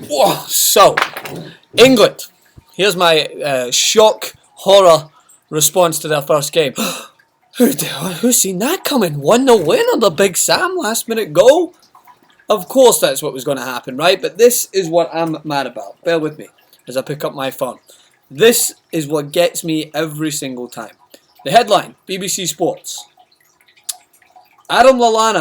Whoa, so, England. Here's my shock, horror response to their first game. Who's seen that coming? 1-0 win on the Big Sam last minute goal? Of course that's what was going to happen, right? But this is what I'm mad about. Bear with me as I pick up my phone. This is what gets me every single time. The headline, BBC Sports. Adam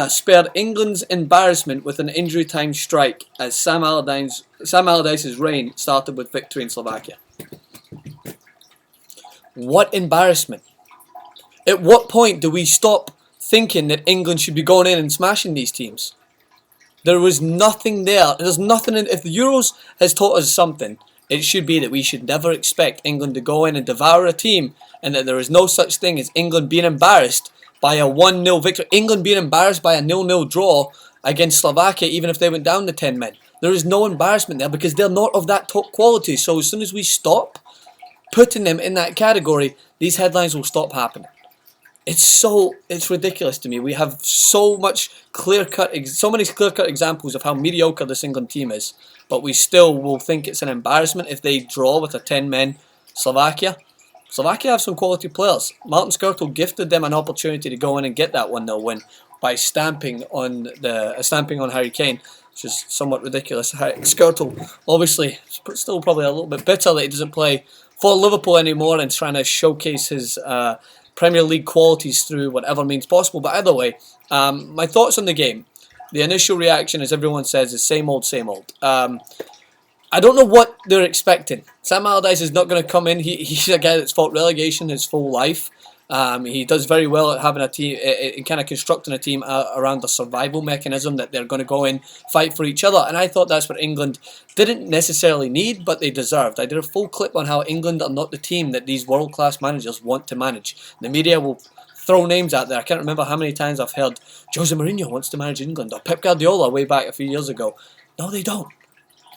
spared England's embarrassment with an injury time strike as Sam Allardyce's reign started with victory in Slovakia. What embarrassment? At what point do we stop thinking that England should be going in and smashing these teams? There was nothing there. There's nothing in. If the Euros has taught us something, it should be that we should never expect England to go in and devour a team, and that there is no such thing as England being embarrassed by a 1-0 victory. England being embarrassed by a 0-0 draw against Slovakia, even if they went down to 10 men. There is no embarrassment there because they're not of that top quality. So as soon as we stop putting them in that category, these headlines will stop happening. It's ridiculous to me. We have so many clear-cut examples of how mediocre this England team is, but we still will think it's an embarrassment if they draw with a 10-men Slovakia. Slovakia have some quality players. Martin Skrtel gifted them an opportunity to go in and get that 1-0 win by stamping on Harry Kane, which is somewhat ridiculous. Skrtel, obviously, still probably a little bit bitter that he doesn't play for Liverpool anymore and trying to showcase his Premier League qualities through whatever means possible. But either way, my thoughts on the game. The initial reaction, as everyone says, is same old, same old. I don't know what they're expecting. Sam Allardyce is not going to come in. He's a guy that's fought relegation his full life. He does very well at having a team, kind of constructing a team around a survival mechanism that they're going to go in, fight for each other. And I thought that's what England didn't necessarily need, but they deserved. I did a full clip on how England are not the team that these world-class managers want to manage. The media will throw names out there. I can't remember how many times I've heard Jose Mourinho wants to manage England, or Pep Guardiola way back a few years ago. No, they don't.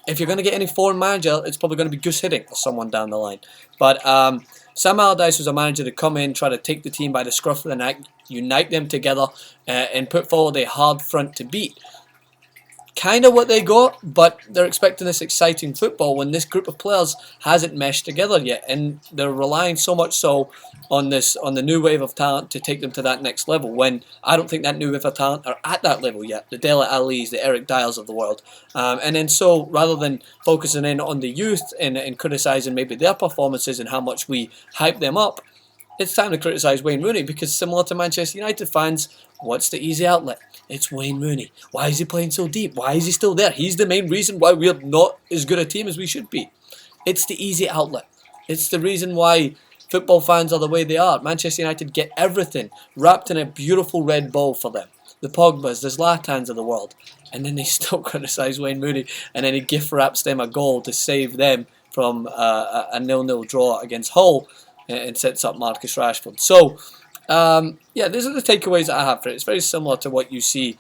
If you're going to get any foreign manager, it's probably going to be Gus Hiddink or someone down the line. But Sam Allardyce was a manager to come in, try to take the team by the scruff of the neck, unite them together, and put forward a hard front to beat. Kind of what they got, but they're expecting this exciting football when this group of players hasn't meshed together yet, and they're relying so much so on the new wave of talent to take them to that next level, when I don't think that new wave of talent are at that level yet. The Dele Allis, the Eric Dyers of the world. And then so, rather than focusing in on the youth and criticising maybe their performances and how much we hype them up, it's time to criticise Wayne Rooney, because similar to Manchester United fans, what's the easy outlet? It's Wayne Rooney. Why is he playing so deep? Why is he still there? He's the main reason why we're not as good a team as we should be. It's the easy outlet. It's the reason why football fans are the way they are. Manchester United get everything wrapped in a beautiful red bow for them. The Pogbas, the Zlatans of the world. And then they still criticise Wayne Rooney, and then he gift wraps them a goal to save them from a 0-0 draw against Hull, and sets up Marcus Rashford. So, yeah, these are the takeaways that I have for it. It's very similar to what you see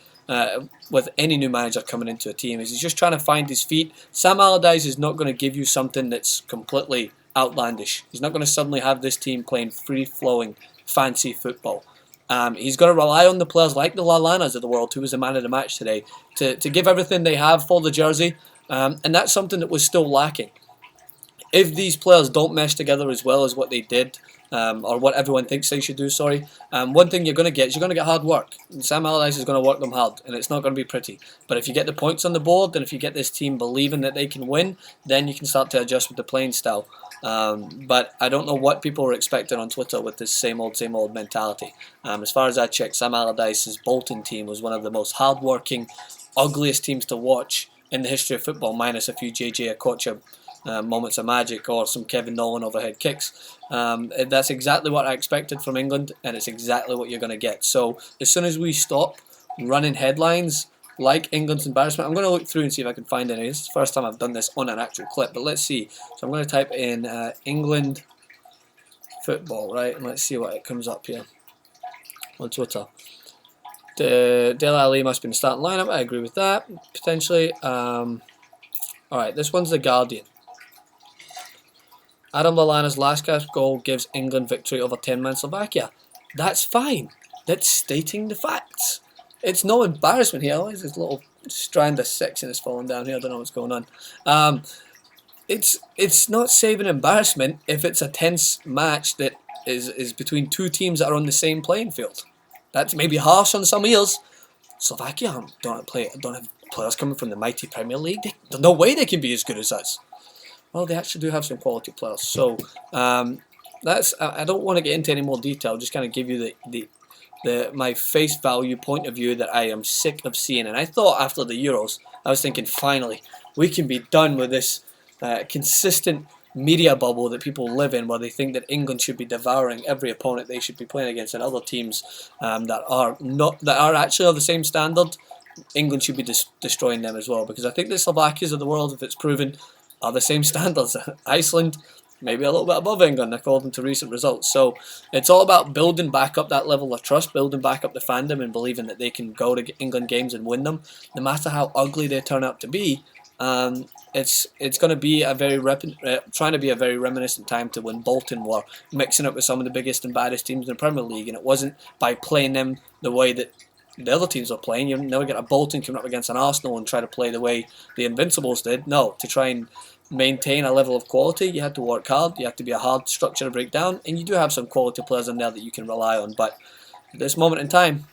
with any new manager coming into a team. He's just trying to find his feet. Sam Allardyce is not going to give you something that's completely outlandish. He's not going to suddenly have this team playing free-flowing, fancy football. He's going to rely on the players like the Lallanas of the world, who was the man of the match today, to give everything they have for the jersey. And that's something that was still lacking. If these players don't mesh together as well as what they did, or what everyone thinks they should do, one thing you're going to get is you're going to get hard work. And Sam Allardyce is going to work them hard, and it's not going to be pretty. But if you get the points on the board, and if you get this team believing that they can win, then you can start to adjust with the playing style. But I don't know what people are expecting on Twitter with this same old mentality. As far as I checked, Sam Allardyce's Bolton team was one of the most hard-working, ugliest teams to watch in the history of football, minus a few JJ Okocha moments of magic or some Kevin Nolan overhead kicks. That's exactly what I expected from England, and it's exactly what you're going to get. So as soon as we stop running headlines like England's embarrassment, I'm going to look through and see if I can find any. This is the first time I've done this on an actual clip, but let's see. So I'm going to type in England football, right, and let's see what it comes up here on Twitter. Dele Alli must be in the starting lineup. I agree with that, potentially. Alright, this one's The Guardian. Adam Lallana's last gasp goal gives England victory over 10-man Slovakia. That's fine. That's stating the facts. It's no embarrassment here. Why is this little strand of 6 and it's falling down here. I don't know what's going on. It's not saving embarrassment if it's a tense match that is between two teams that are on the same playing field. That's maybe harsh on some ears. Slovakia don't have players coming from the mighty Premier League. There's no way they can be as good as us. Well, they actually do have some quality players. So that's. I don't want to get into any more detail. I'll just kind of give you my face value point of view that I am sick of seeing. And I thought after the Euros, I was thinking finally we can be done with this consistent media bubble that people live in, where they think that England should be devouring every opponent they should be playing against, and other teams that are actually of the same standard, England should be destroying them as well. Because I think the Slovakias of the world, if it's proven, are the same standards. Iceland, maybe a little bit above England according to recent results. So it's all about building back up that level of trust, building back up the fandom, and believing that they can go to England games and win them, no matter how ugly they turn out to be. It's going to be trying to be a very reminiscent time to when Bolton were mixing up with some of the biggest and baddest teams in the Premier League, and it wasn't by playing them the way that the other teams are playing. You never get a Bolton coming up against an Arsenal and try to play the way the Invincibles did. No, to try and maintain a level of quality, you had to work hard, you have to be a hard structure to break down, and you do have some quality players in there that you can rely on. But at this moment in time,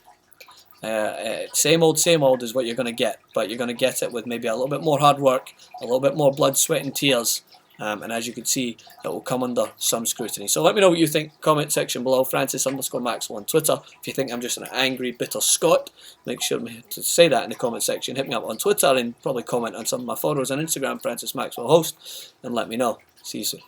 same old is what you're going to get, but you're going to get it with maybe a little bit more hard work, a little bit more blood, sweat and tears, and as you can see, it will come under some scrutiny. So let me know what you think, comment section below, Francis_Maxwell on Twitter. If you think I'm just an angry, bitter Scot, make sure to say that in the comment section. Hit me up on Twitter and probably comment on some of my photos on Instagram, Francis Maxwell Host, and let me know. See you soon.